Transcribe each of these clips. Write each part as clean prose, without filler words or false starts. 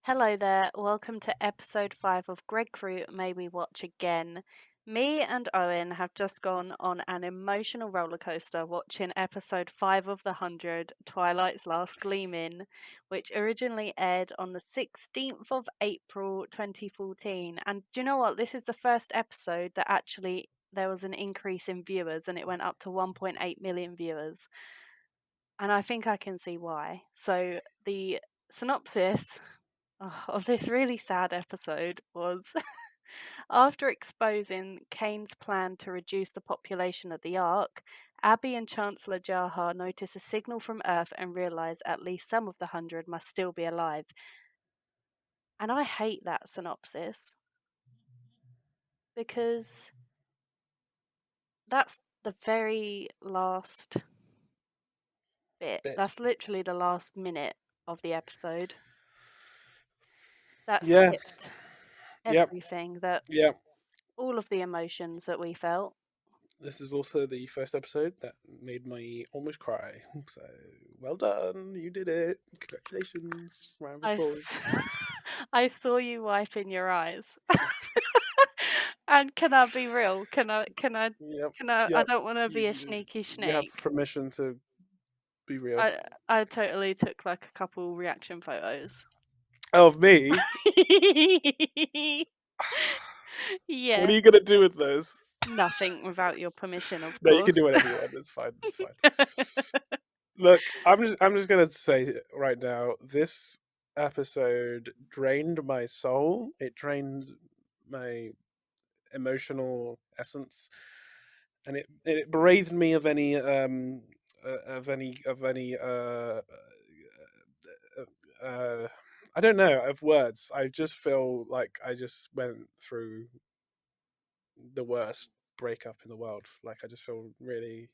Hello there, welcome to episode 5 of Gregkru May We Watch Again. Me and Owen have just gone on an emotional roller coaster watching episode 5 of the 100, Twilight's Last Gleaming, which originally aired on the 16th of April 2014. And do you know what? This is the first episode that actually there was an increase in viewers and it went up to 1.8 million viewers. And I think I can see why. So the synopsis of this really sad episode was after exposing Kane's plan to reduce the population of the Ark, Abby and Chancellor Jaha notice a signal from Earth and realize at least some of the 100 must still be alive. And I hate that synopsis because that's the very last bit. That's literally the last minute of the episode. That skipped everything, all of the emotions that we felt. This is also the first episode that made me almost cry. So, well done. You did it. Congratulations. Round of applause. I saw you wiping your eyes. And can I be real? Can I I don't want to be a sneaky snake. You have permission to be real. I totally took like a couple reaction photos. Of me? Yeah. What are you going to do with those? Nothing without your permission, of course. No, you can do whatever you want. It's fine. It's fine. Look, I'm just going to say right now, this episode drained my soul. It drained my emotional essence, and it bereaved me of any I don't know, of words. I just feel like I just went through the worst breakup in the world. Like, I just feel really,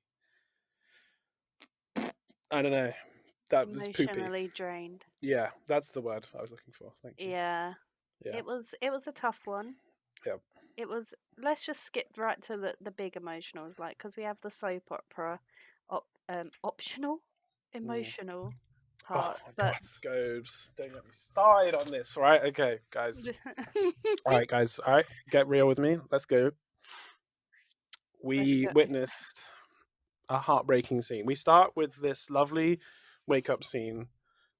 I don't know, that was poopy. Emotionally drained. Yeah, that's the word I was looking for. Thank you. Yeah. It was a tough one. Yeah. It was. Let's just skip right to the big emotionals, like, because we have the soap opera, optional, emotional part. Oh my God, Scobes! Don't get me started on this. Right? Okay, guys. All right, guys. All right, get real with me. Let's go. We witnessed a heartbreaking scene. We start with this lovely wake up scene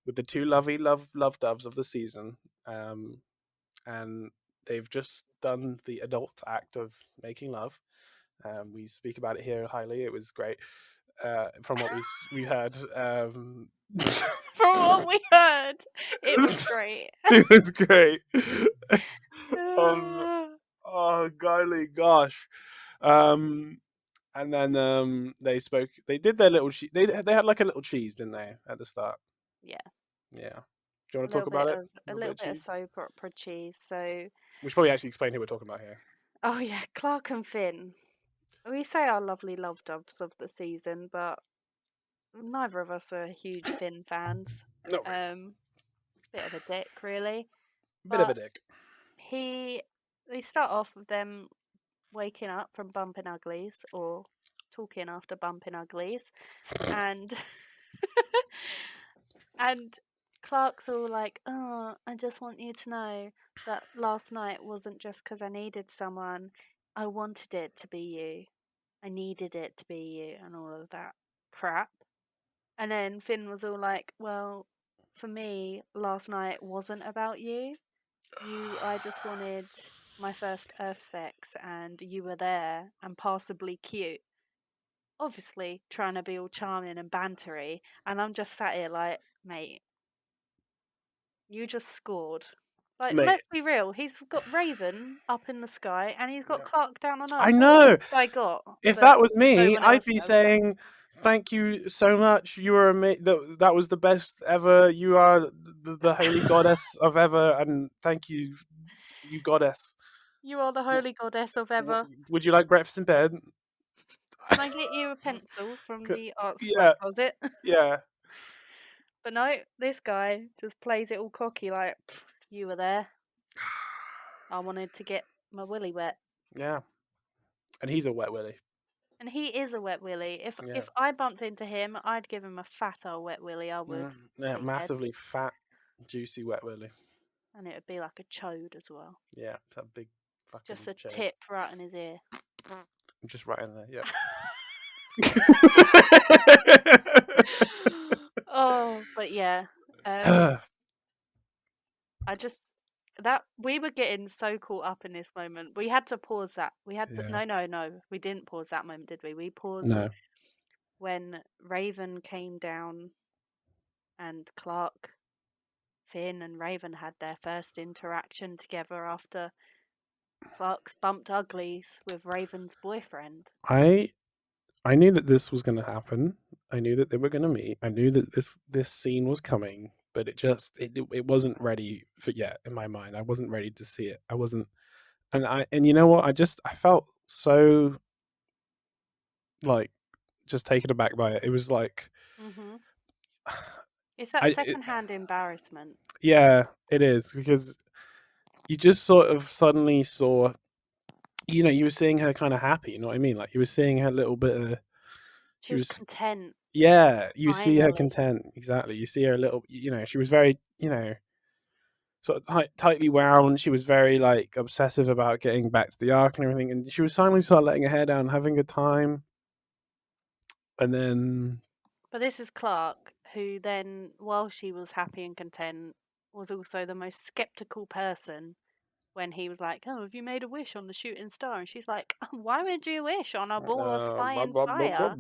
with the two lovely love doves of the season, and they've just done the adult act of making love. We speak about it here highly. It was great. From what we heard. From what we heard, it was great. It was great. Oh golly gosh. And then they spoke. They did their little. They had like a little cheese, didn't they, at the start? Yeah. Yeah. Do you want to talk about it? A little bit of soap opera cheese. So we should probably actually explain who we're talking about here. Oh yeah, Clark and Finn. We say our lovely love doves of the season, but neither of us are huge Finn fans. No. Bit of a dick, really. Bit of a dick. We start off with them waking up from bumping uglies, or talking after bumping uglies, and and Clark's all like, "Oh, I just want you to know that last night wasn't just because I needed someone. I wanted it to be you. I needed it to be you," and all of that crap. And then Finn was all like, "Well, for me, last night wasn't about you. I just wanted my first Earth sex, and you were there and passably cute. Obviously, trying to be all charming and bantery, and I'm just sat here like, mate, you just scored." Like, let's be real. He's got Raven up in the sky, and he's got Clark down on Earth. I know. If that was me, I'd be saying, "Thank you so much. You were amazing. That was the best ever. You are the holy goddess of ever, and thank you, you goddess. You are the holy goddess of ever. Would you like breakfast in bed? Can I get you a pencil from the art supply closet?" Yeah. But no, this guy just plays it all cocky, like, "You were there. I wanted to get my willy wet." Yeah. And he's a wet willy. And he is a wet willy. If I bumped into him, I'd give him a fat old wet willy. I would. Yeah, massively fat, juicy wet willy. And it would be like a chode as well. Yeah, that big fucking Just a chode. tip right in his ear. Just right in there. Yep. Oh, but yeah. I just that we were getting so caught up in this moment. We had to pause that. We had to Yeah. no. We didn't pause that moment, did we? We paused No. when Raven came down and Clark, Finn and Raven had their first interaction together after Clark's bumped uglies with Raven's boyfriend. I knew that this was going to happen. I knew that they were going to meet. I knew that this scene was coming, but it wasn't ready for yet in my mind. I wasn't ready to see it. I wasn't, and you know what? I felt so like just taken aback by it. It was like, Mm-hmm. It's that I secondhand embarrassment. yeah, it is because you just sort of suddenly saw, you were seeing her kind of happy. You know what I mean? Like you were seeing her little bit of, She she was was content, yeah, you see her finally. content. Exactly. You see her a little, she was very, sort of tightly wound. She was very like obsessive about getting back to the arc and everything. And she was finally start letting her hair down, having a time. And then, But this is Clark, who then, while she was happy and content, was also the most skeptical person when he was like, "Oh, have you made a wish on the shooting star?" And she's like, "Why would you wish on a ball of flying fire?"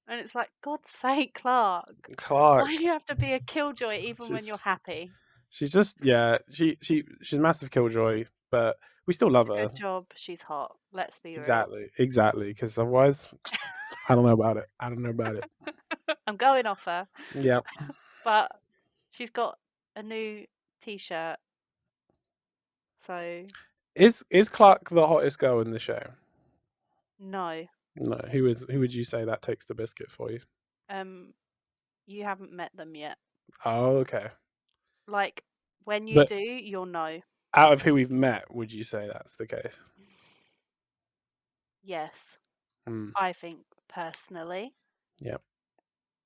And it's like, God's sake, Clark, why Clark. do you have to be a killjoy even when you're She's happy? she's just yeah. She's a massive killjoy, but we still It's love a her. good job she's hot. Let's be real. Exactly. Because otherwise, I don't know about it. I don't know about it. I'm going off her, Yeah. but she's got a new T-shirt, so Is Clark the hottest girl in the show? no. No. Who would you say that takes the biscuit for you? Um, you haven't met them yet. Oh, okay. Like when you But do, you'll know. out of who we've met, would you say that's the case? Yes, Hmm. I think personally. Yeah.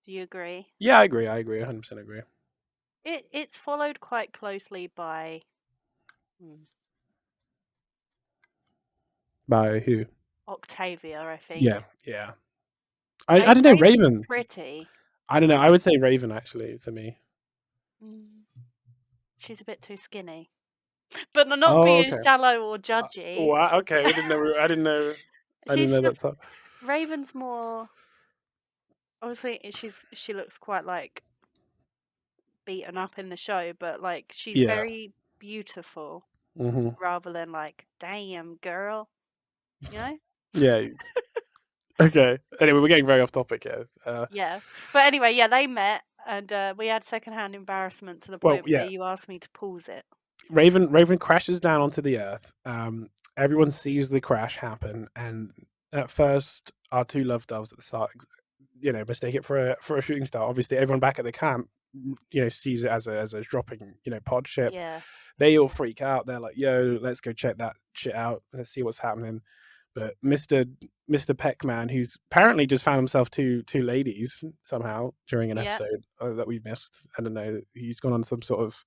Do you agree? Yeah, I agree. I agree. 100% agree. It's followed quite closely by By who? Octavia, I Yeah. think. Yeah. I don't know. Raven's Raven. pretty. I don't know. I would say Raven actually for me. Mm, she's a bit too skinny. But not Oh, being okay. shallow or judgy. Wow. Okay. I didn't know. I didn't know. I didn't She's know just that's how. Raven's more obviously she looks quite like beaten up in the show, but like she's Yeah. very beautiful Hmm. rather than like, damn girl, you know? Yeah. Okay. Anyway, we're getting very off topic here. Yeah. But anyway, yeah, they met and we had secondhand embarrassment to the Well, point where yeah. you asked me to pause it. Raven crashes down onto the earth. Everyone sees the crash happen, and at first, our two love doves at the start, mistake it for a shooting star. Obviously, everyone back at the camp, sees it as a dropping, pod ship. Yeah. They all freak out. They're like, "Yo, let's go check that shit out. Let's see what's happening." But Mister Peckman, who's apparently just found himself two ladies somehow during an Yeah. episode that we missed. I don't know. He's gone on some sort of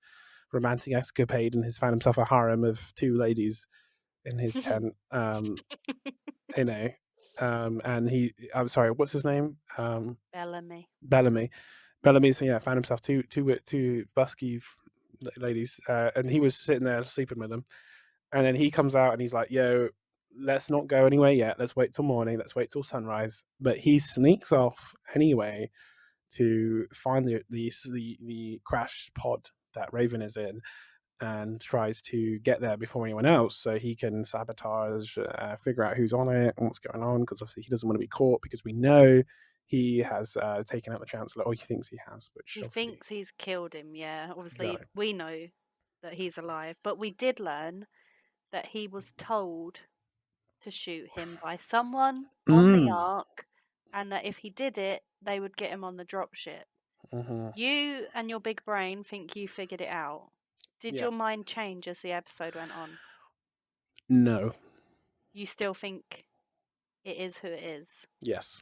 romantic escapade and has found himself a harem of two ladies in his tent. You know, and I'm sorry, what's his name? Bellamy. Bellamy. Bellamy's found himself two busky ladies, and he was sitting there sleeping with them. And then he comes out and he's like, "Yo, let's not go anywhere yet. Let's wait till morning. Let's wait till sunrise." But he sneaks off anyway to find the crash pod that Raven is in, and tries to get there before anyone else so he can sabotage, figure out who's on it and what's going on, because obviously he doesn't want to be caught, because we know he has taken out the chancellor, or he thinks he has, which He obviously thinks he's killed him, yeah. Obviously, exactly. we know that he's alive, but we did learn that he was told to shoot him by someone on the Mm. Ark, and that if he did it, they would get him on the dropship. Hmm. You and your big brain think you figured it out. Did Yeah. your mind change as the episode went on? No. You still think it is who it is. Yes.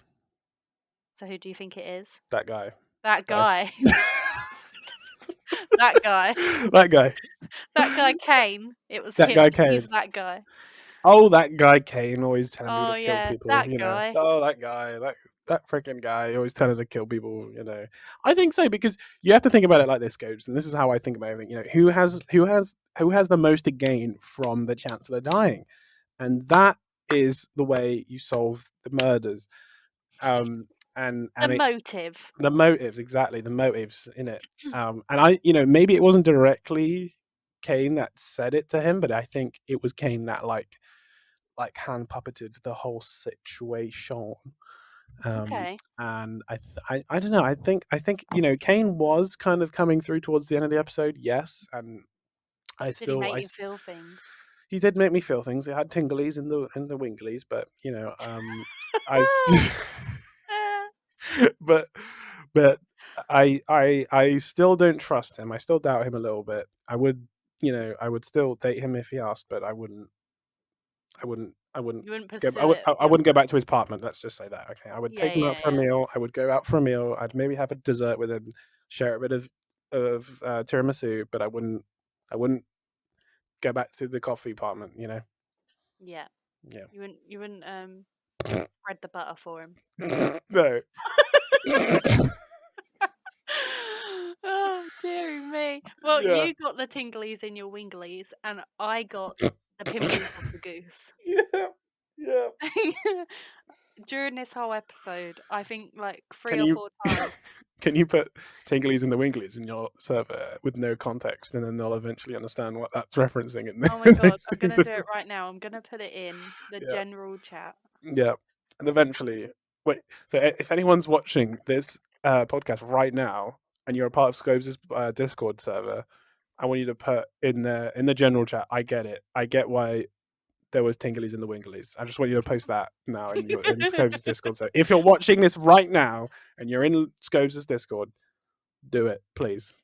So who do you think it is? That guy. That Nice. guy. that guy. That guy. That guy Kane. It was That him. guy He's Kane. that guy. Oh, that guy Kane, always telling people Oh to kill yeah, people. that guy. Oh, that guy. That freaking guy, always telling to kill people. I think so because you have to think about it like this, Scopes, and this is how I think about everything. Who has the most to gain from the Chancellor dying, and that is the way you solve the murders. And The it's motive. the motives, exactly, the motives in it. And maybe it wasn't directly Kane that said it to him, but I think it was Kane that like hand puppeted the whole situation. Okay. And I don't know. I think Kane was kind of coming through towards the end of the episode. Yes, and I Did he still make you feel things? he did make me feel things. It had tinglies in the winglies, but I but but I still don't trust him. I still doubt him a little bit. I would still date him if he asked, but I wouldn't You wouldn't go. pursue it I wouldn't go beyond. back to his apartment. Let's just say that. Okay, I would Yeah, take him out yeah, for a yeah. meal. I would go out for a meal. I'd maybe have a dessert with him, share a bit of tiramisu, but I wouldn't go back to the coffee apartment. Yeah. Yeah. You wouldn't spread the butter for him. No. Oh, dearie me. Well, Yeah. you got the tinglies in your winglies, and I got the pimples of the goose. Yeah. Yeah. During this whole episode, I think like three Can or you four times. can you put tinglies and the winglies in your server with no context, and then they'll eventually understand what that's referencing, and Oh my they god, I'm see gonna do the- it right now. I'm gonna put it in the yeah. general chat. Yeah, and eventually, wait. So if anyone's watching this podcast right now, and you're a part of Scobes' Discord server, I want you to put in the general chat. I get it. I get why there was tinglies in the winglies. I just want you to post that now in Scobes' Discord. So if you're watching this right now and you're in Scobes' Discord, do it, please.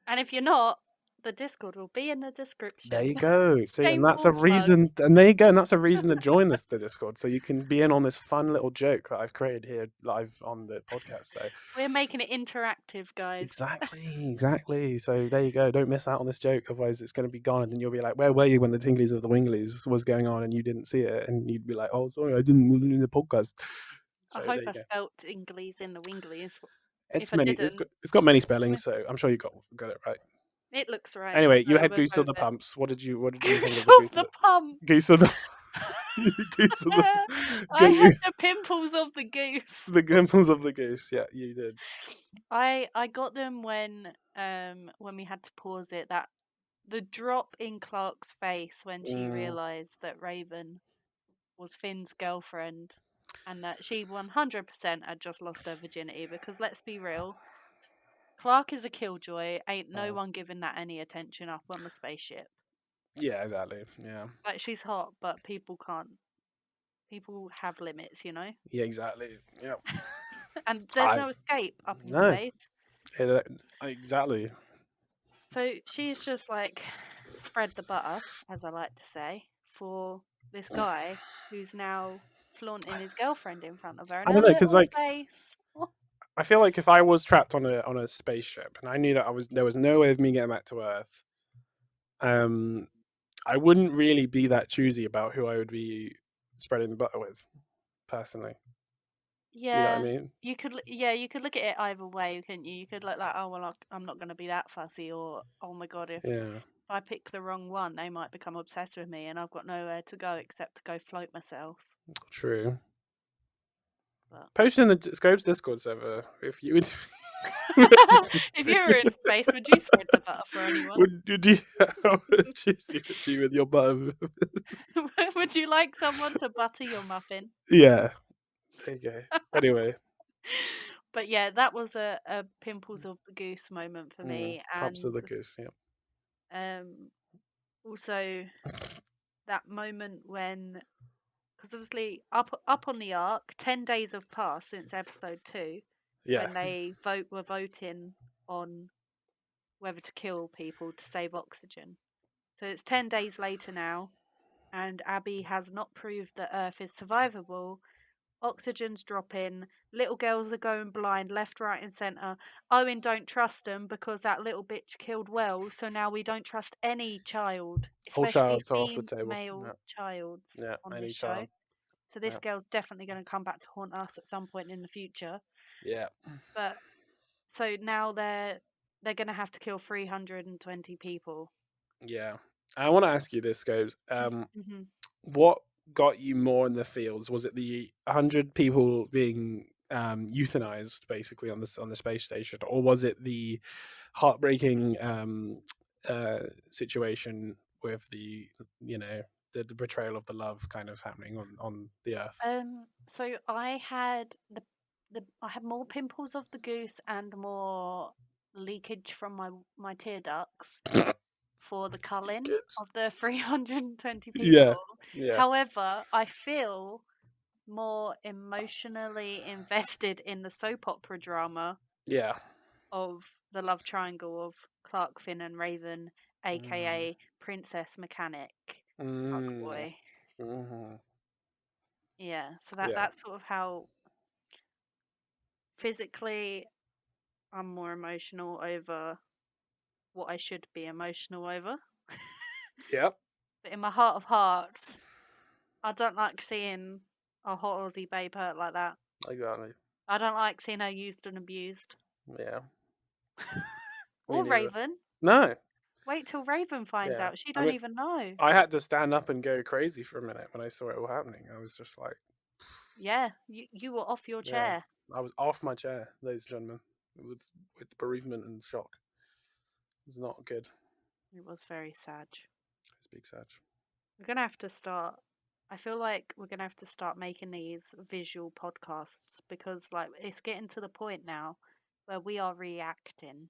And if you're not, the Discord will be in the There description. you go. See, and that's Shameless a plug. reason. And there you go. And that's a reason to join the Discord, so you can be in on this fun little joke that I've created here live on the podcast. So We're making it interactive, guys. exactly. So there you go. Don't miss out on this joke, otherwise it's going to be gone, and then you'll be like, "Where were you when the tinglies of the winglies was going on, and you didn't see it?" And you'd be like, "Oh, sorry, I didn't wasn't in the podcast." So I there hope you I go. spelt Inglies in the Winglies. It's If I many. didn't, It's got many spellings, so I'm sure you got it right. it looks right, Anyway, you so had we'll Goose go of the with it. Pumps. What did you think of Goose the Goose of of the the pump. Goose of the Goose of the I had Goose, the pimples of the goose. the Gimples of the Goose? Yeah, you did. I got them when we had to pause it. That the drop in Clark's face when she Mm, realised that Raven was Finn's girlfriend and that she 100% had just lost her virginity, because let's be real, Clark is a killjoy. Ain't no mm. one giving that any attention up on the spaceship. Yeah, exactly. Yeah, Like, she's hot, but people can't. People have limits, you know? yeah, exactly. Yeah, And there's I no escape up in no, space. exactly. So she's just like spread the butter, as I like to say, for this guy who's now flaunting his girlfriend in front of her and I her don't know because little like face. I feel like if I was trapped on a spaceship and I knew that there was no way of me getting back to Earth, um, I wouldn't really be that choosy about who I would be spreading the butter with, personally. You know what I Yeah, mean? you could look at it either way, couldn't you? You could look like, oh well, I'm not going to be that fussy, or oh my god, if Yeah, I pick the wrong one, they might become obsessed with me, and I've got nowhere to go except to go float myself. true. But Post in the Scopes Discord server if you would. if you were in space, would you spread the butter for anyone? would you would you with your butter? Would you like someone to butter your muffin? Yeah, there you go. Anyway, But yeah, that was a pimples of the goose moment for me, props to and the goose. Yeah. um, also that moment when, because obviously up on the arc, 10 days have passed since episode 2, Yeah. when they were voting on whether to kill people to save oxygen. So it's 10 days later now, and Abby has not proved that Earth is survivable Oxygen's dropping. Little girls are going blind left, right, and centre. Owen don't trust them because that little bitch killed Wells. So now we don't trust any child, All especially childs are off the table. female Yeah, childs yeah, on this any show. child. So this Yeah, girl's definitely going to come back to haunt us at some point in the future. yeah, But so now they're going to have to kill 320 people. yeah. I want to ask you this, Scobes. Hmm. What got you more in the fields? Was it the 100 people being euthanized basically on the space station, or was it the heartbreaking situation with the the betrayal of the love kind of happening on the Earth? So I had the I had more pimples of the goose and more leakage from my tear ducts for the culling Good. of the 320 Yeah, people. yeah, However, I feel more emotionally invested in the soap opera drama yeah. of the love triangle of Clark, Finn, and Raven, Mm, aka Princess Mechanic, mm, Fuckboy. mhm. Yeah, so Yeah, that's sort of how physically I'm more emotional over what I should be emotional over. yep, But in my heart of hearts, I don't like seeing a hot Aussie babe hurt like that. exactly. I don't like seeing her used and abused. Yeah, me Or neither. Raven. No, Wait till Raven finds yeah. out. She I don't mean, even know. I had to stand up and go crazy for a minute when I saw it all happening. I was just like, Yeah, you were off your yeah, chair. I was off my chair, ladies and gentlemen, with bereavement and shock. It was not good. It was very sad. It's big sad. We're gonna have to start. I feel like we're gonna have to start making these visual podcasts because, like, it's getting to the point now where we are reacting.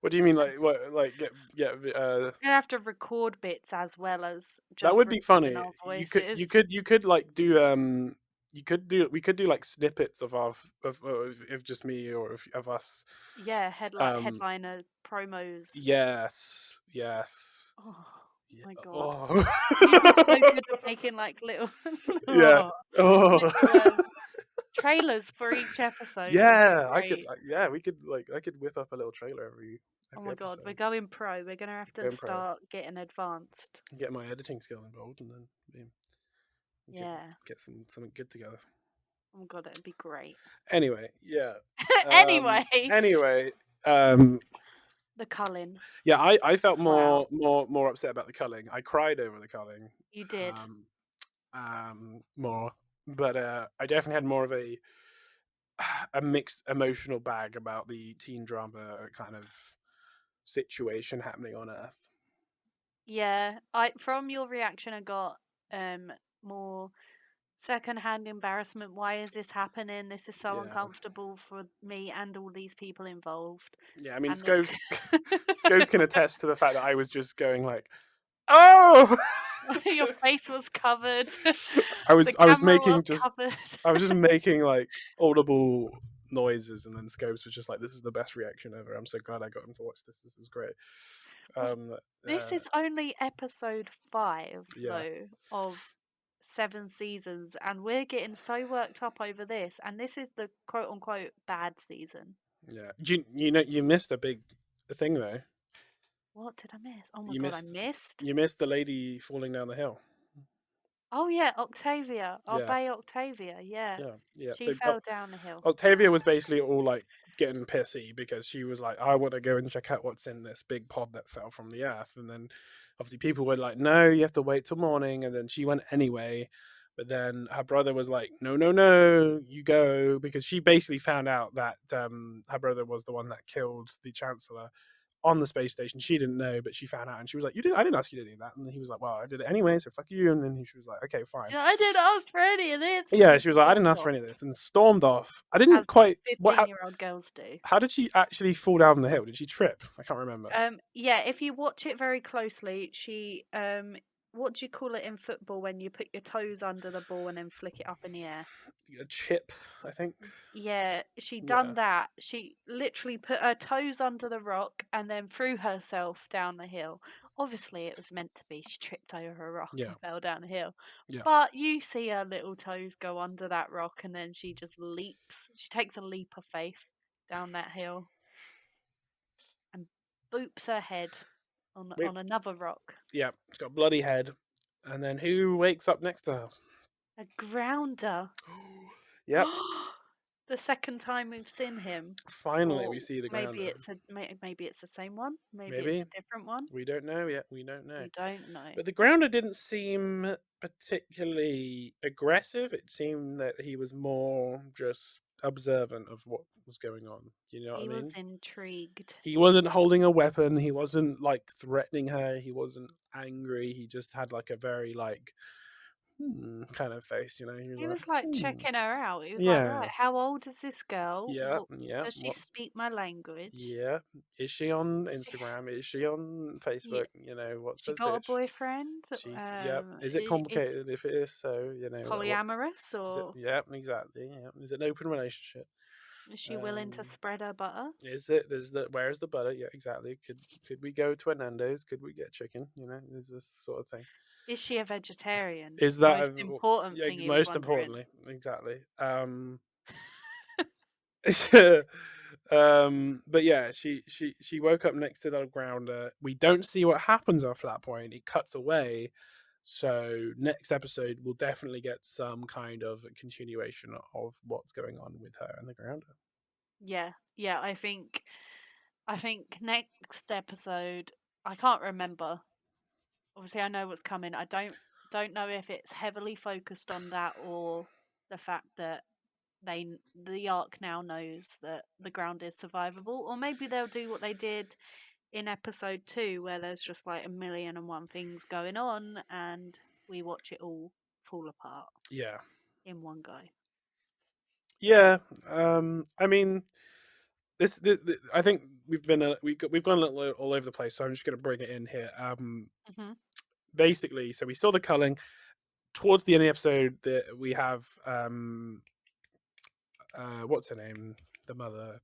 What do you mean, like what, like get? We're gonna have to record bits as well as That just would be recording funny. our You could voices. you could like do we could do like snippets of our of just me or of us. Yeah, Um, headliner promos. yes, yes, Oh yeah. my god. Oh, You'd be so good at making like little yeah. Oh. little trailers for each episode. It would be Yeah, I could. great. Yeah, we could like I could whip up a little trailer Oh every my god, we're episode. going pro. We're gonna have to Going pro, start getting advanced. get my editing skills involved, and then boom, get Yeah. get something good together. Oh my god, that'd be great. Anyway, yeah. Anyway, Anyway, um, the Culling. yeah. I felt Wow, more upset about the culling. I cried over the culling, you did. um, more, but I definitely had more of a mixed emotional bag about the teen drama kind of situation happening on Earth. Yeah, I from your reaction I got more secondhand embarrassment. Why is this happening? This is so Yeah. uncomfortable for me and all these people involved. Yeah, I mean, And the Scopes can attest to the fact that I was just going like, "Oh!" your face was covered. The I was camera was making just covered. I was just making like audible noises, and then Scopes was just like, "This is the best reaction ever. I'm so glad I got him to watch this. This is great." Well, Um, this uh, is only episode 5, yeah, though, of 7 seasons, and we're getting so worked up over this, and this is the quote unquote bad season. yeah. You know you missed a big thing though. What did I miss? Oh my You god, I missed missed. you missed the lady falling down the hill. Oh yeah, Octavia, our Yeah, Bay Octavia, yeah. yeah, yeah. She So fell down the hill. Octavia was basically all like getting pissy because she was like, I want to go and check out what's in this big pod that fell from the earth. And then obviously people were like, no, you have to wait till morning. And then she went anyway. But then her brother was like, no, no, no, you go. Because she basically found out that her brother was the one that killed the Chancellor on the space station. She didn't know, but she found out, and she was like, "You didn't? I didn't ask you to do that." And he was like, "Well, I did it anyway, so fuck you." And then she was like, "Okay, fine." Yeah, I didn't ask for any of this, Yeah, and she was like, "I didn't stormed ask for off, any of this," and stormed off. I as didn't quite what. 15-year-old girls do. How did she actually fall down the hill? Did she trip? I can't remember. Yeah, if you watch it very closely, she what do you call it in football when you put your toes under the ball and then flick it up in the air? A chip, I think. Yeah, she Yeah, done that. She literally put her toes under the rock and then threw herself down the hill. obviously it was meant to be. She tripped over a rock Yeah, and fell down a hill. yeah. But you see her little toes go under that rock and then she just leaps. She takes a leap of faith down that hill and boops her head Wait, on another rock. yeah, she's got a bloody head. And then who wakes up next to her? A grounder. Yep. The second time we've seen him. Finally, Or we see the maybe grounder. maybe it's the same one. Maybe it's Maybe. a different one. We don't know yet. We don't know. We don't know. But the grounder didn't seem particularly aggressive. It seemed that he was more just observant of what was going on. You know what I He mean? was intrigued. He wasn't holding a weapon. He wasn't like threatening her. He wasn't angry. He just had like a very like kind of face. You know, he was He like, was like checking her out. He was like, yeah, right, how old is this girl? yeah, yeah. Does she What's speak my language? yeah? Is she on Instagram? Is she on Yeah, Facebook? You know, what's she her got a Twitch? boyfriend. Yep. Is it Is complicated? If it is, so you know, like, what polyamorous is it? or Yeah, exactly. Yeah, is it an open relationship? is she willing to Um, spread her butter? is it? There's the where's the butter? Yeah, exactly. Could we go to a Nando's? Could we get chicken? You know, is this sort of thing? Is she a vegetarian? Is that Most important yeah? thing he was Most wondering. importantly, exactly. But yeah, she woke up next to the grounder. We don't see what happens after that point. It cuts away. So next episode we'll definitely get some kind of continuation of what's going on with her and the grounder. Yeah, yeah. I think next episode. I can't remember. Obviously, I know what's coming. I don't know if it's heavily focused on that or the fact that the Ark now knows that the ground is survivable, or maybe they'll do what they did in episode 2, where there's just like a million and one things going on, and we watch it all fall apart Yeah, in one go. yeah. I mean, this I think we've gone a little all over the place, so I'm just going to bring it in here. Hmm. Basically, so we saw the culling towards the end of the episode that we have what's her name, the mother,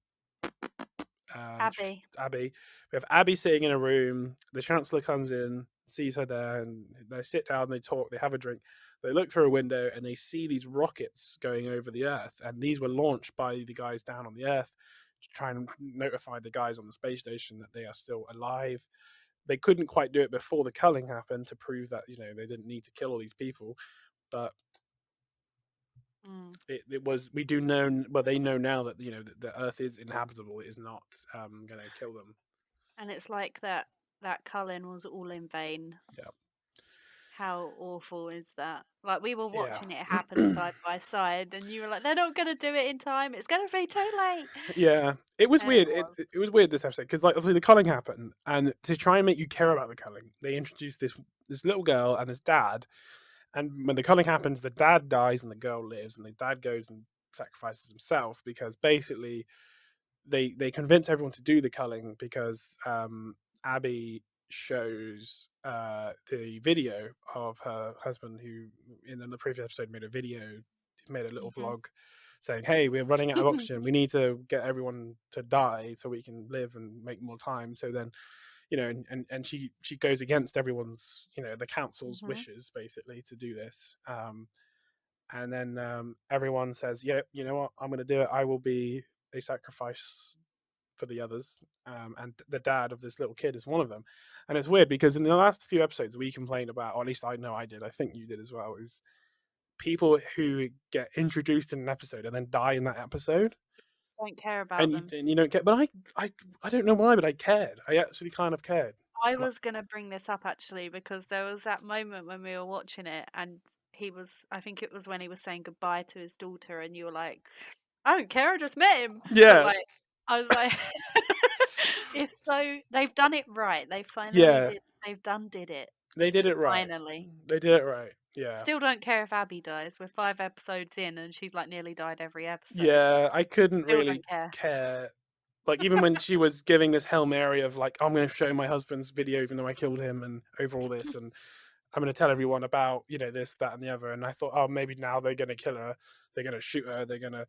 Abby. Abby. We have Abby sitting in a room. The Chancellor comes in, sees her there, and they sit down. They talk. They have a drink. They look through a window and they see these rockets going over the Earth, and these were launched by the guys down on the Earth to try and notify the guys on the space station that they are still alive. They couldn't quite do it before the culling happened to prove that they didn't need to kill all these people, but Mm. it was we do know well they know now that the Earth is inhabitable. It is not going to kill them. And it's like that culling was all in vain. Yeah. How awful is that? Like, we were Yeah. watching it happen side by side, and you were like, "They're not gonna do it in time. It's gonna be too late." Yeah, it was And it weird. It, was. it was weird this episode because like obviously the culling happened, and to try and make you care about the culling, they introduced this little girl and this dad. And when the culling happens, the dad dies and the girl lives, and the dad goes and sacrifices himself because basically they convince everyone to do the culling because Abby shows the video of her husband who in the previous episode made a little Mhm. vlog saying, hey, we're running out of oxygen, we need to get everyone to die so we can live and make more time. So then and she goes against everyone's the council's Mhm. wishes basically to do this. And then everyone says, yeah, you know what, I'm going to do it. I will be a sacrifice for the others. And the dad of this little kid is one of them. And it's weird because in the last few episodes we complained about, or at least I know I did, I think you did as well, is people who get introduced in an episode and then die in that episode. Don't care about And them. you don't get, but I don't know why, but I cared. I actually kind of cared. I Like, was gonna bring this up actually because there was that moment when we were watching it, and I think it was when he was saying goodbye to his daughter, and you were like, "I don't care, I just met him." But yeah, like, I was like, it's so they've done it right. yeah, Did it they did it right. finally. They did it right. Yeah. Still don't care if Abby dies. We're 5 episodes in and she's, like, nearly died every episode. Yeah, I couldn't Still don't really care. care. Like even when she was giving this Hail Mary of like, I'm going to show my husband's video even though I killed him and over all this, and I'm going to tell everyone about this, that, and the other. And I thought, oh, maybe now they're going to kill her. They're going to shoot her. They're going to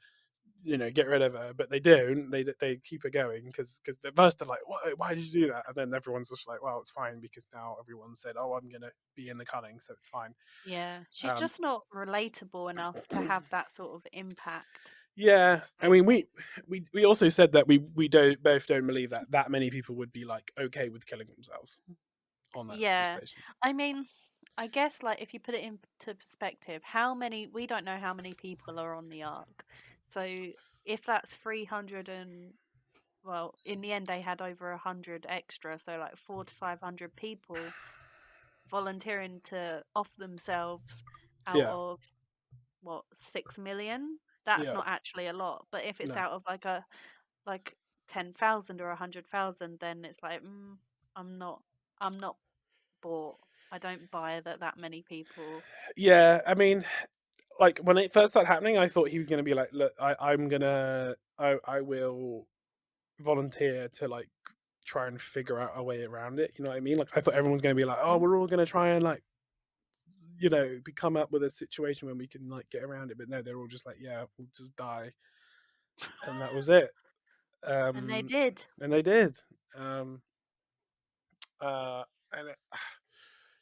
get rid of her, but they don't. They keep her going because at first they're like, why did you do that? And then everyone's just like, well, it's fine because now everyone said, oh, I'm gonna be in the Culling, so it's fine. Yeah, she's Um, just not relatable enough to have that sort of impact, yeah, I I mean, think. we also said that we don't believe that many people would be like okay with killing themselves on that space Yeah. station. I mean, I guess like if you put it into perspective, we don't know how many people are on the ark. So if that's 300 and well, in the end they had over 100 extra, so like 4 to 500 people volunteering to off themselves out Yeah, of what, 6 million? That's yeah, not actually a lot, but if it's no, out of like 10,000 or 100,000, then it's like, I'm not I'm not bought. I don't buy that many people. yeah. I mean, like when it first started happening, I thought he was gonna be like, look, I will volunteer to like try and figure out a way around it. You know what I mean? Like I thought everyone's gonna be like, oh, Mm. we're all gonna try and like come up with a situation when we can like get around it. But no, they're all just like, yeah, we'll just die, and that was it. And they Um, did. and they did. Um, uh, and it,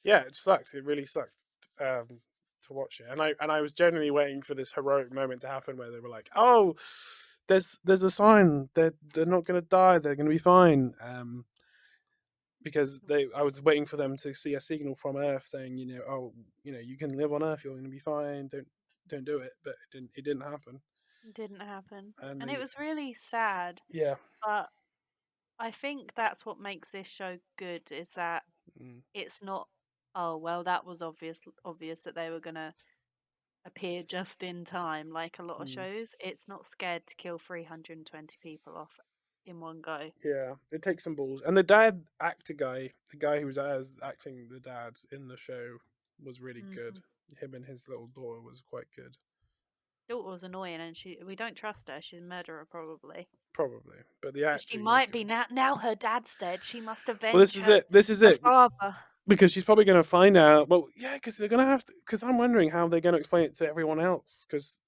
yeah, it sucked. It really sucked to watch it. And I was genuinely waiting for this heroic moment to happen where they were like, "Oh, there's a sign. They're not going to die. They're going to be fine." Because I was waiting for them to see a signal from Earth saying, "Oh, you can live on Earth. You're going to be fine. Don't do it." But it didn't happen. Didn't happen. And And it they was really sad, yeah. but I think that's what makes this show good is that Mm, it's not, oh well, that was obvious that they were gonna appear just in time like a lot of mm. shows. It's not scared to kill 320 people off in one go. Yeah, it takes some balls. And the dad actor guy, the guy who was acting the dad in the show, was really good. Hmm. Him and his little daughter was quite good. Daughter was annoying, and we don't trust her. She's a murderer probably. Probably, but the But she acting was might good. be now. Now her dad's dead. She must Well, this avenge is her it. This is her it. father. Because she's probably going to find out. Well, yeah, because they're going to have to. Because I'm wondering how they're going to explain it to everyone else. Because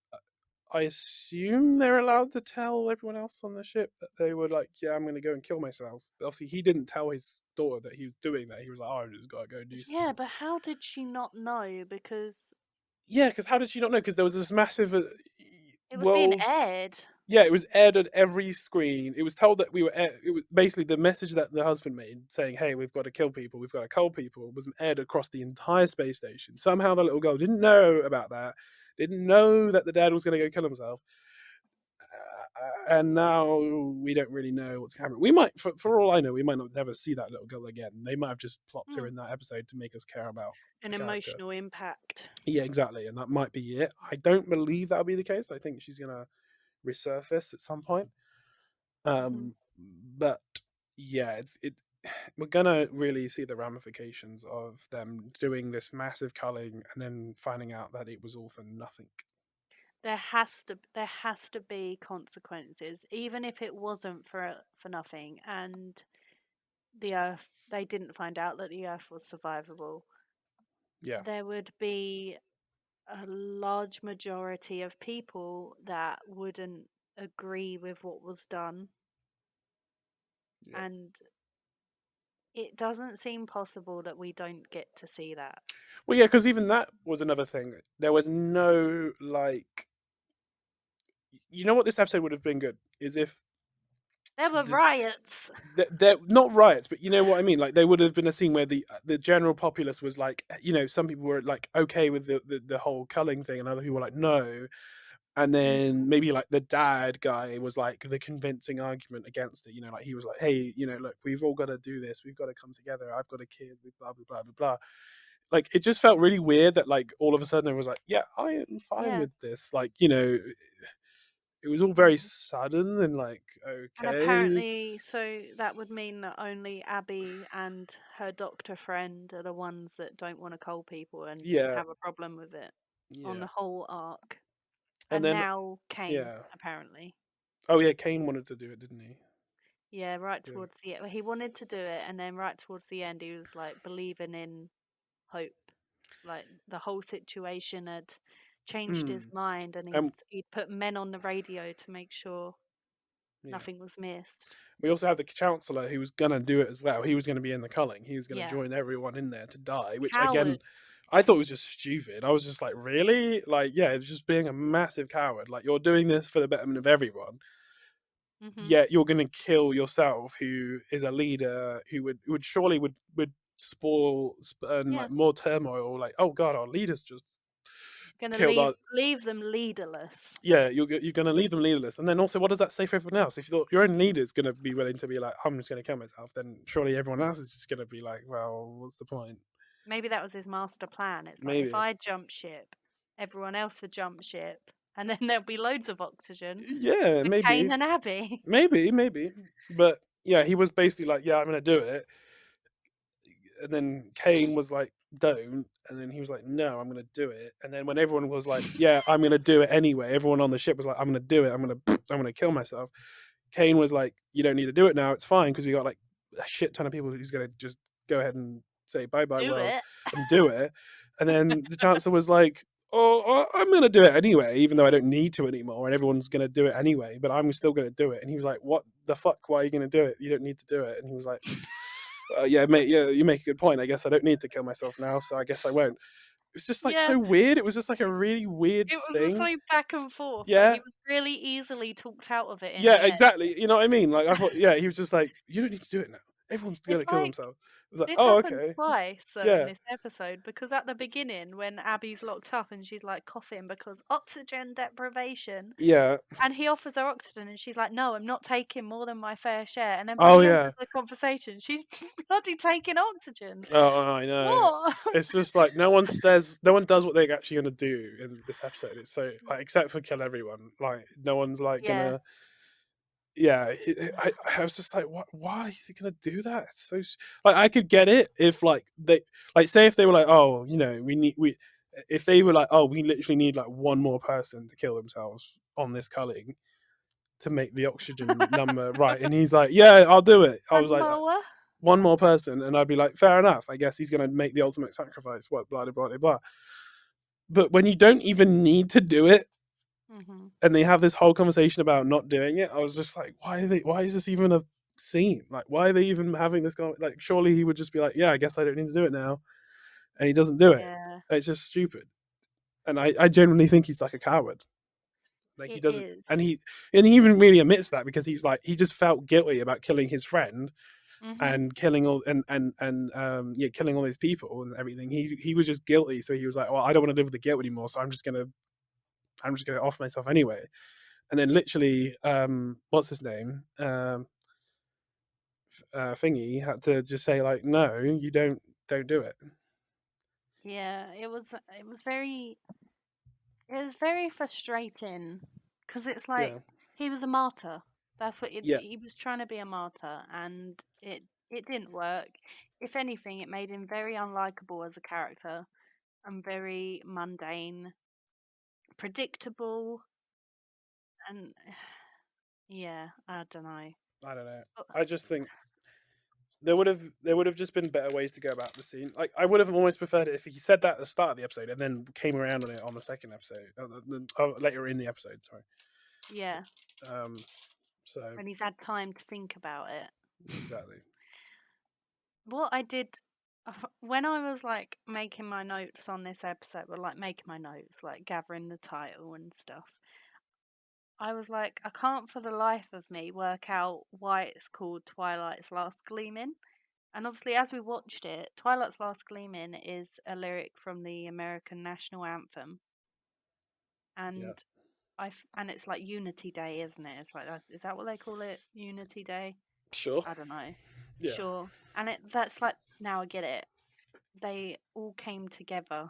I assume they're allowed to tell everyone else on the ship that they were like, "Yeah, I'm going to go and kill myself." But obviously, he didn't tell his daughter that he was doing that. He was like, "Oh, I just got to go do Yeah, something." but how did she not know? Because Yeah, because how did she not know? Because there was this massive it was being world. aired. Yeah, it was aired at every screen. It was told that we were. It was basically the message that the husband made, saying, "Hey, we've got to kill people. We've got to cull people." Was aired across the entire space station. Somehow, the little girl didn't know about that. Didn't know that the dad was going to go kill himself. And now we don't really know what's happening. We might, for all I know, we might not never see that little girl again. They might have just plopped her Mm, in that episode to make us care about an the character. emotional impact. Yeah, exactly, and that might be it. I don't believe that'll be the case. I think she's gonna resurface at some point. Hmm. But yeah, we're gonna really see the ramifications of them doing this massive culling and then finding out that it was all for nothing. There has to be consequences, even if it wasn't for nothing. And the Earth, they didn't find out that the Earth was survivable. Yeah, There would be a large majority of people that wouldn't agree with what was done, yeah. and it doesn't seem possible that we don't get to see that. Well, yeah, because even that was another thing. There was no like, what this episode would have been good is if There were the riots. they're not riots, but you know what I mean. Like there would have been a scene where the general populace was like, some people were like okay with the whole culling thing, and other people were like no. And Mm, then maybe like the dad guy was like the convincing argument against it. Like he was like, hey, look, we've all got to do this. We've got to come together. I've got a kid. Blah blah blah blah blah. Like it just felt really weird that like all of a sudden it was like, yeah, I am fine yeah. with this. Like it was all very Mm. sudden and like And okay, apparently, so that would mean that only Abby and her doctor friend are the ones that don't want to cull people and yeah, have a problem with it on yeah. the whole arc. And And then now Kane, yeah, apparently. oh yeah, Kane wanted to do it, didn't he? Yeah, right Yeah, towards the end. He wanted to do it, and then right towards the end, he was like believing in hope. Like the whole situation had changed his mind, and Um, he'd put men on the radio to make sure yeah. nothing was missed. We also have the chancellor who was gonna do it as well. He was gonna be in the culling. He was gonna Yeah. join everyone in there to die, which Coward. again, I thought was just stupid. I was just like, really? Like, yeah, it's just being a massive coward. Like, you're doing this for the betterment of everyone, Mhm. yet you're gonna kill yourself, who is a leader who would surely would and Yeah. like more turmoil. Like, oh god, our leaders just Gonna killed our. leave them leaderless. Yeah, you're gonna leave them leaderless, and then also, what does that say for everyone else? If your own leader's gonna be willing to be like, I'm just gonna kill myself, then surely everyone else is just gonna be like, well, what's the point? Maybe that was his master plan. It's like, if Maybe. I jump ship, everyone else would jump ship, and then there'll be loads of oxygen Yeah, for Kane maybe, and Abby. maybe, but yeah, he was basically like, yeah, I'm gonna do it, and then Kane was like, don't, and then he was like, no, I'm gonna do it, and then when everyone was like, yeah, I'm gonna do it anyway, everyone on the ship was like, I'm gonna do it, I'm gonna kill myself. Kane was like, you don't need to do it now, it's fine, because we got like a shit ton of people who's gonna just go ahead and say bye bye Do world it. and do it, and then the chancellor was like, oh, I'm gonna do it anyway, even though I don't need to anymore, and everyone's gonna do it anyway, but I'm still gonna do it. And he was like, what the fuck, why are you gonna do it? You don't need to do it. And he was like, yeah, mate, yeah, you make a good point. I guess I don't need to kill myself now, so I guess I won't. It was just like Yeah. so weird. It was just like a really weird It was thing. so back and forth, but Yeah, he was really easily talked out of it in yeah, the end. exactly. You know what I mean? Like I thought, yeah, he was just like, you don't need to do it now. Everyone's It's gonna kill like themselves. It was like, this oh, happened okay, twice in yeah, this episode, because at the beginning when Abby's locked up and she's like coughing because oxygen deprivation, yeah, and he offers her oxygen and she's like, no, I'm not taking more than my fair share. And then by oh the end yeah. of the conversation, she's bloody taking oxygen. Oh, I know. What? It's just like no one does what they're actually gonna do in this episode. It's so like, except for kill everyone. Like no one's like Yeah. gonna. Yeah, I was just like, what? Why is he gonna do that? It's so like I could get it if like they like say if they were like, oh, we if they were like, oh, we literally need like one more person to kill themselves on this culling to make the oxygen number right, and he's like, yeah, I'll do it. I was One like, more. one more person, and I'd be like, fair enough. I guess he's gonna make the ultimate sacrifice. What blah blah blah blah. But when you don't even need to do it, Hmm. and they have this whole conversation about not doing it, I was just like, why are they? Why is this even a scene? Like, why are they even having this? Like, surely he would just be like, yeah, I guess I don't need to do it now, and he doesn't do it. Yeah, It's just stupid, and I genuinely think he's like a coward. Like he it doesn't, is. and he even really admits that because he's like he just felt guilty about killing his friend Hmm. and killing all and yeah, killing all these people and everything. He was just guilty, so he was like, well, I don't want to live with the guilt anymore, so I'm just gonna off myself anyway. And then literally, what's his name? Thingy had to just say like, no, you don't do it. Yeah, it was very frustrating, because it's like Yeah, he was a martyr. That's what yeah, he was trying to be, a martyr, and it didn't work. If anything, it made him very unlikable as a character and very mundane, predictable, and yeah, I don't know. I don't know. But I just think there would have just been better ways to go about the scene. Like I would have almost preferred it if he said that at the start of the episode and then came around on it on the second episode, later in the episode. Sorry. yeah, Um. So when he's had time to think about it. exactly. What I did when I was like making my notes on this episode, or like making my notes, like gathering the title and stuff, I was like, I can't for the life of me work out why it's called Twilight's Last Gleaming. And obviously, as we watched it, Twilight's Last Gleaming is a lyric from the American national anthem, Yeah. and and it's like Unity Day, isn't it? It's like is that what they call it? Unity Day? Sure. I don't know. Yeah. Sure. And that's like, now I get it. They all came together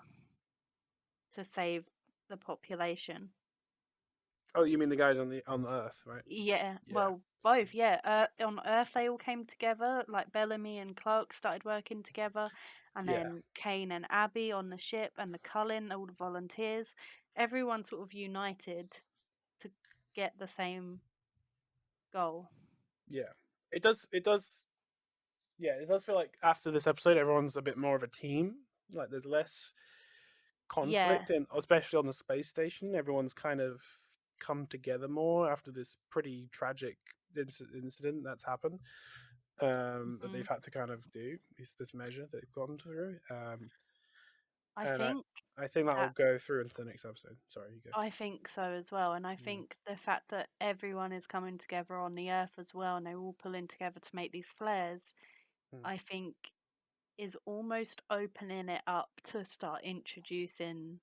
to save the population. Oh, you mean the guys on the Earth, right? Yeah, Yeah. well, both, yeah. On Earth, they all came together. Like Bellamy and Clark started working together, and Yeah. then Kane and Abby on the ship, and the Cullen, all the volunteers. Everyone sort of united to get the same goal. Yeah. It does. It does. Yeah. It does feel like after this episode, everyone's a bit more of a team. Like there's less. Yeah. conflict, and especially on the space station, everyone's kind of come together more after this pretty tragic incident that's happened. That Mhm. they've had to kind of do this measure that they've gone through. I And think I think that will that go through into the next episode. Sorry, you go. I think so as well, and I Mm, think the fact that everyone is coming together on the Earth as well, and they're all pulling together to make these flares, mm. I think is almost opening it up to start introducing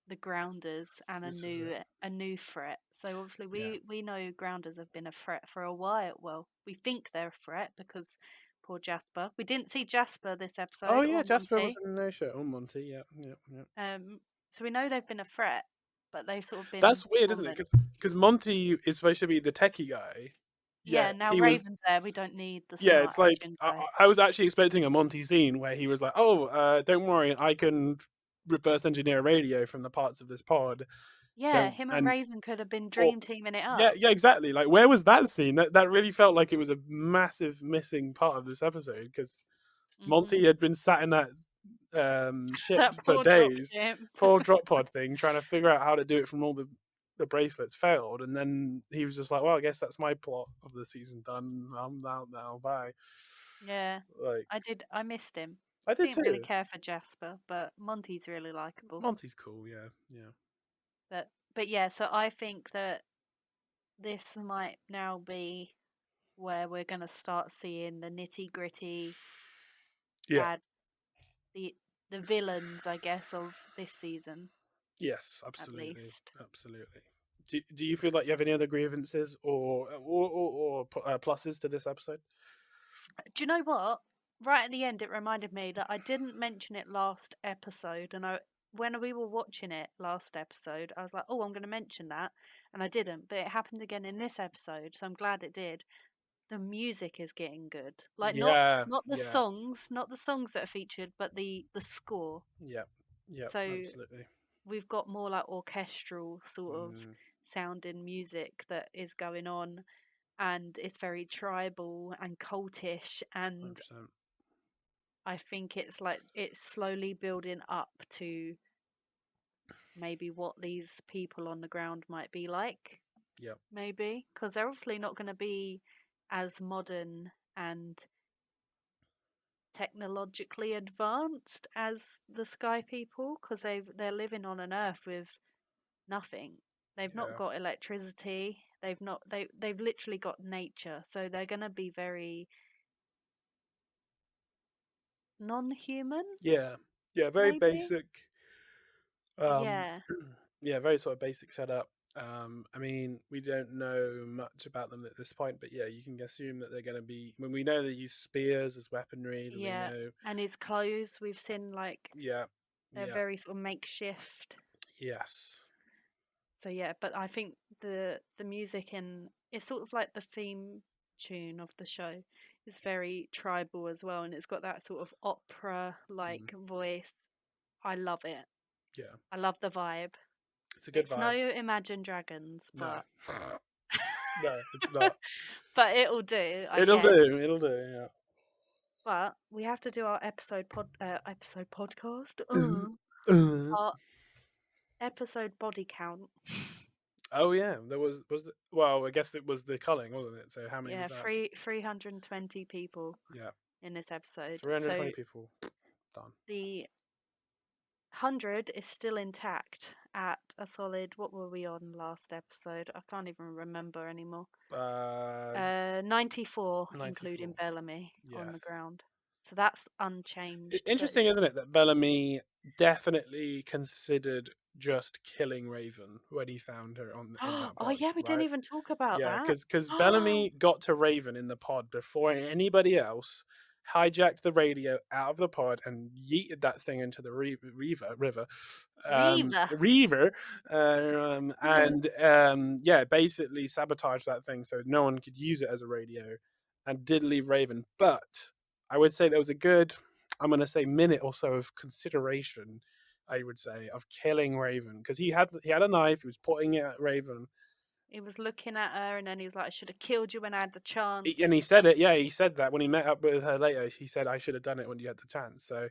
the grounders and This is it. a new threat. So obviously Yeah. we know grounders have been a threat for a while. Well, we think they're a threat because poor Jasper. We didn't see Jasper this Oh episode yeah, or Jasper was Monty. in no show. Oh, Monty. Yeah, yeah, yeah. So we know they've been a threat, but they've sort of been That's weird, isn't it? dormant. Because Monty is supposed to be the techie guy. Yeah, Yeah, now he was. Raven's there. We don't need the Yeah, smart it's like Asian guy. I was actually expecting a Monty scene where he was like, "Oh, don't worry, I can reverse engineer a radio from the parts of this pod." Yeah, Don't him and and Raven could have been or dream teaming it yeah, up. yeah, exactly. Like, where was that scene? That really felt like it was a massive missing part of this episode because Hmm. Monty had been sat in that ship That for poor drop days, ship. full drop pod thing, trying to figure out how to do it from all the bracelets failed, and then he was just like, "Well, I guess that's my plot of the season done. I'm out now. Bye." Yeah, Like, I missed him. I did Didn't really too. care for Jasper, but Monty's really likable. Monty's cool. Yeah, yeah, But yeah, so I think that this might now be where we're gonna start seeing the nitty gritty yeah. bad the villains, I guess, of this season Yes, at absolutely, least. absolutely. Do you feel like you have any other grievances or pluses to this episode? Do you know what? Right at the end, it reminded me that I didn't mention it last episode, and when we were watching it last episode, I was like, "Oh, I'm going to mention that," and I didn't. But it happened again in this episode, so I'm glad it did. The music is getting good, like Yeah, not the yeah, songs, not the songs that are featured, but the score. yeah, yeah, So absolutely. we've got more like orchestral sort of Mm, sounding music that is going on, and it's very tribal and cultish, and 100%. I think it's like it's slowly building up to maybe what these people on the ground might be like, Yeah, maybe, because they're obviously not going to be as modern and technologically advanced as the sky people, because they're living on an earth with nothing. They've not yeah, got electricity. They've literally got nature, so they're going to be very non-human, yeah, yeah. Very maybe. basic. Um, Yeah, yeah, very sort of basic setup. I mean, we don't know much about them at this point, but yeah, you can assume that they're going to be. When we know they use spears as weaponry, that we yeah. know. And his clothes, we've seen like Yeah, they're yeah, very sort of makeshift. yes, So yeah, but I think the music in it's sort of like the theme tune of the show is very tribal as well, and it's got that sort of opera mm, like voice. I love it. yeah. I love the vibe. It's a good It's no vibe. Imagine Dragons, No, but no, it's not. but it'll do, I It'll guess. do. It'll do. But we have to do our episode podcast. Yeah. Uh, Our episode body count. oh yeah, there was well, I guess it was the culling, wasn't it? So how many Yeah, was that? 320 people Yeah, in this episode. 320 So people done. the 100 is still intact at a solid, what were we on last episode? I can't even remember anymore. Uh, 94, including 94. Bellamy on the Yes. ground. So that's unchanged. But Interesting, isn't it, that Bellamy definitely considered just killing Raven when he found her on in that oh pod, yeah, we didn't right? even talk about Yeah, that. because Bellamy got to Raven in the pod before anybody else, hijacked the radio out of the pod and yeeted that thing into the river, Reaver. Reaver, and yeah, basically sabotaged that thing so no one could use it as a radio, and did leave Raven. But I would say there was a good, I'm going to say, minute or so of consideration. I would say of killing Raven because he had a knife. He was pointing it at Raven. He was looking at her and then he was like, I should have killed you when I had the And chance. he said it. Yeah, he said that when he met up with her later. He said, "I should have done it when you had the chance." So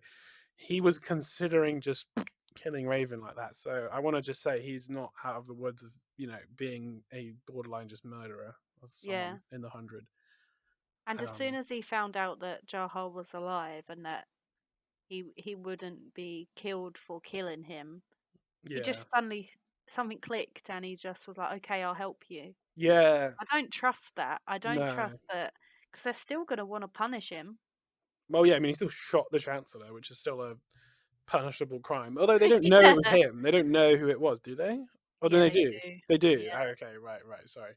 he was considering just killing Raven like that. So I want to just say he's not out of the woods of being a borderline just murderer of Yeah. someone in the 100. And as soon Um, as he found out that Jahal was alive and that he wouldn't be killed for killing him, he yeah, just suddenly something clicked and he just was like, "Okay, I'll help you." yeah, I don't trust that. I don't no. trust that because they're still gonna wanna punish him. Well, yeah, I mean, he still shot the Chancellor, which is still a punishable crime. Although they don't know it was Yeah. him. They don't know who it was, do they? Or do Yeah, they they do? do. They do. Yeah, Oh, okay, right, right. Sorry.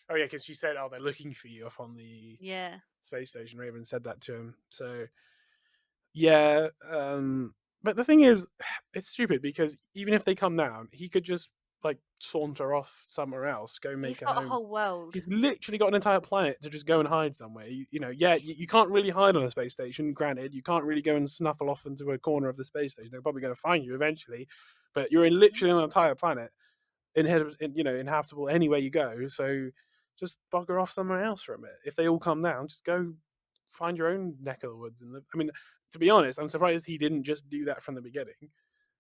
Oh, yeah, because she said, "Oh, they're looking for you" up on the yeah. space station. Raven said that to him. So yeah, but the thing is, it's stupid because even if they come down, he could just like saunter off somewhere else, go He's make a got a home. whole world. He's literally got an entire planet to just go and hide somewhere. Yeah, you can't really hide on a space station. Granted, you can't really go and snuffle off into a corner of the space station. They're probably going to find you eventually, but you're in Mhm. literally an entire planet, inhabitable anywhere you go. So just bugger off somewhere else from it. If they all come down, just go find your own neck of the woods and live. I mean, to be honest, I'm surprised he didn't just do that from the beginning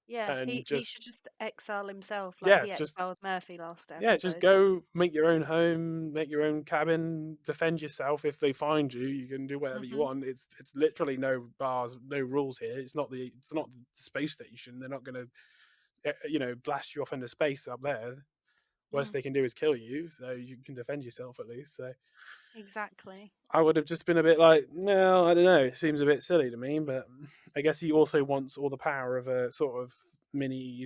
Yeah, and he just should just exile himself like yeah, he just exiled Murphy last yeah, just episode. go make your own home, make your own cabin, defend yourself. If they find you, you can do whatever you Mhm. want. It's literally no bars, no rules here. It's not the space station. They're not going to blast you off into space up there. Worst Mm, they can do is kill you, so you can defend yourself at least. So exactly. I would have just been a bit like, no, I don't know. It seems a bit silly to me, but I guess he also wants all the power of a sort of mini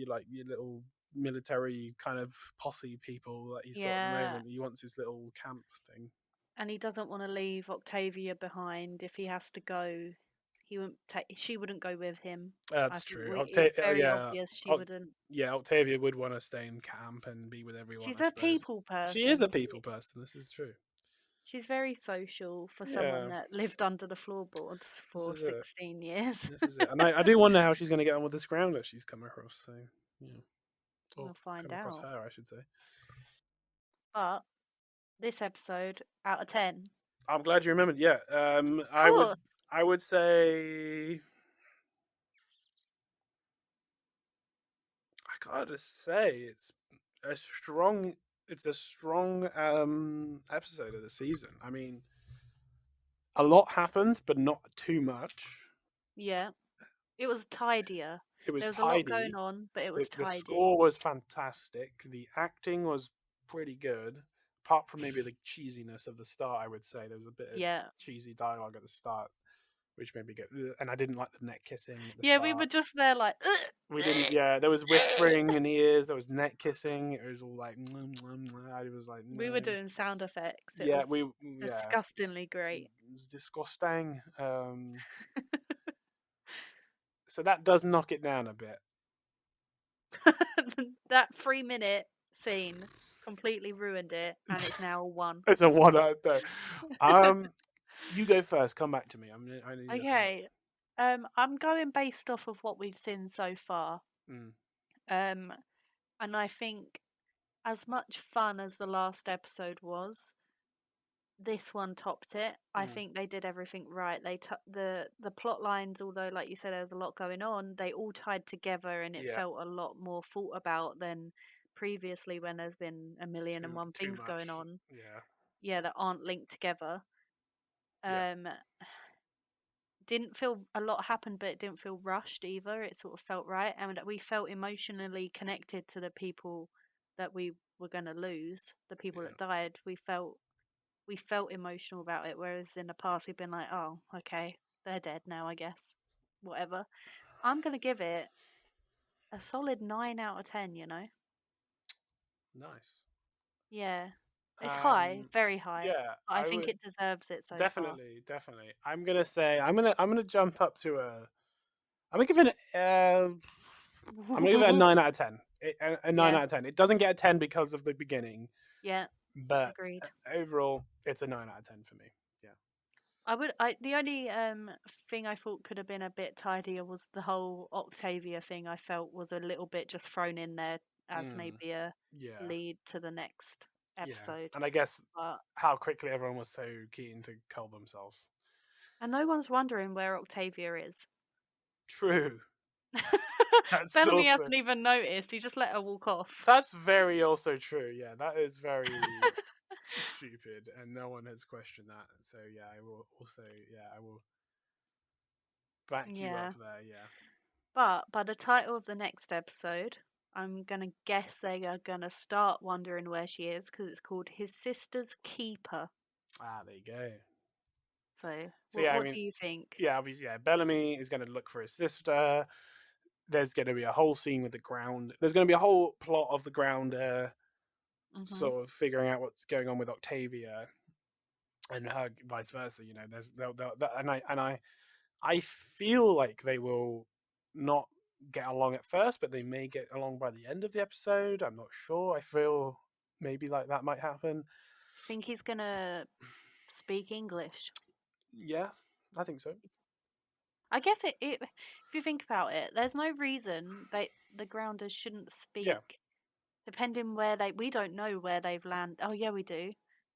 like your little military kind of posse people that he's got at the Yeah, moment. He wants his little camp thing. and he doesn't want to leave Octavia behind. If he has to go, he wouldn't take. She wouldn't go with him. I That's think true. it's very Yeah, obvious she wouldn't. yeah. Octavia would want to stay in camp and be with everyone, She's I a suppose. people She is a person. people person. This is true. She's very social for someone Yeah, that lived under the floorboards this for is it. 16 years. This is it. And I do wonder how she's going to get on with this ground that she's come across. So yeah, or We'll find come across out. her, I should say. But this episode, out of 10. I'm glad you remembered. Yeah, Of course. I would say I gotta say a strong it's a strong episode of the season. I mean, a lot happened, but not too much. Yeah. It was tidier. It was There was a lot going tidy. on, but it The was the tidy. score was fantastic. The acting was pretty good, apart from maybe the cheesiness of the start. I would say there was a bit of Yeah. cheesy dialogue at the start, which made me go, "Ugh," and I didn't like the neck kissing at the Yeah, we were start. just there like, We didn't. Yeah, there was whispering in the ears. There was neck kissing. It was all like, mwah, mwah, mwah. It was like, we were no. doing sound effects. It Yeah, was yeah, disgustingly great. it was disgusting. So that does knock it down a bit. That 3-minute scene completely ruined it, and it's now a 1. It's a one out there. Um, you go first. Come back to me. I need to think. Okay. I'm going based off of what we've seen so far. Mm, Um, and I think as much fun as the last episode was, this one topped it. I mm, think they did everything right. The plot lines, although like you said, there was a lot going on. They all tied together, and it yeah, felt a lot more thought about than previously when there's been a million and one too things going much. on. Yeah, Yeah, that aren't linked together. yeah, Um, didn't feel a lot happened, but it didn't feel rushed either. It sort of felt right, and we felt emotionally connected to the people that we were going to lose, the people yeah. that died. We felt emotional about it, whereas in the past we've been like, oh, okay, they're dead now, I guess. Whatever. I'm gonna give it a solid 9 out of 10, you know? Nice. Yeah. It's high, Um, very high. yeah, But I I think would it deserves it so far. definitely, definitely. I'm gonna say I'm gonna jump up to a. I'm gonna give it. I'm gonna give it a 9 out of 10. A nine Yeah, out of ten. It doesn't get a 10 because of the beginning, yeah, but agreed. overall, it's a 9 out of 10 for me. Yeah. The only thing I thought could have been a bit tidier was the whole Octavia thing. I felt was a little bit just thrown in there as Mm, maybe a yeah. lead to the next Yeah. episode. And I guess But how quickly everyone was so keen to cull themselves. and no one's wondering where Octavia is. True. That's Bellamy also hasn't even noticed. He just let her walk off. that's very also true. Yeah, that is very stupid, and no one has questioned that. So yeah, I will also I will back you up Yeah. there. Yeah. But by the title of the next episode, I'm gonna guess they are gonna start wondering where she is because it's called His Sister's Keeper. There you go. So, So yeah, I what mean, do you think? yeah, obviously, yeah, Bellamy is going to look for his sister. There's going to be a whole scene with the ground. There's going to be a whole plot of the grounder Mhm. sort of figuring out what's going on with Octavia and her, vice versa. You know, there's I feel like they will not get along at first, but they may get along by the end of the episode. I'm not sure. I feel maybe like that might happen. Think he's gonna speak English? Yeah, I think so. I guess if you think about it, there's no reason the grounders shouldn't Yeah. speak. Depending where we don't know where they've landed. Oh yeah, we do.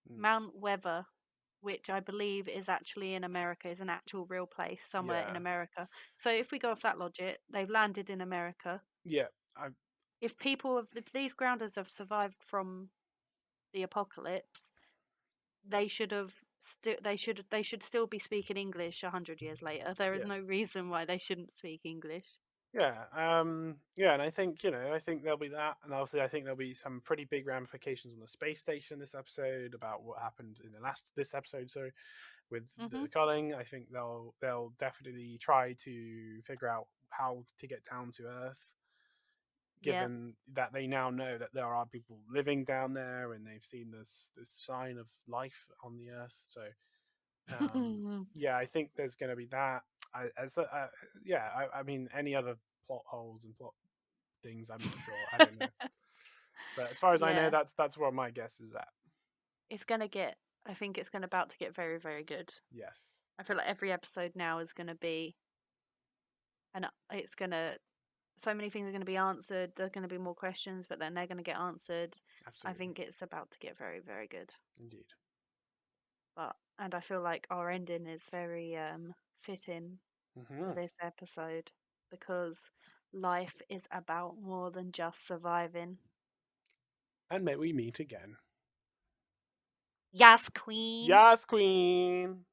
Mm. Mount Weather, which I believe is actually in America, is an actual real place somewhere in Yeah. America. So if we go off that logic, they've landed in America. Yeah. I If these grounders have survived from the apocalypse, they should have they should still be speaking English 100 years later. There is yeah. no reason why they shouldn't speak English. Yeah, and I think I think there'll be that, and obviously I think there'll be some pretty big ramifications on the space station this episode about what happened in this episode. So with the Mhm. culling, I think they'll definitely try to figure out how to get down to Earth, Yep. given that they now know that there are people living down there and they've seen this sign of life on the Earth. So yeah, I think there's going to be that. Yeah, I mean, any other plot holes and plot things, I'm not sure. I don't know. But as far as I know, Yeah. that's where my guess is at. It's gonna get I think it's gonna about to get very, very good. Yes, I feel like every episode now is gonna be and it's gonna so many things are gonna be answered. There are gonna be more questions, but then they're gonna get answered. I absolutely, think it's about to get very, very good. indeed. And I feel like our ending is very fitting for Hmm. this episode because life is about more than just surviving. And may we meet again. Yes, queen. Yes, Queen.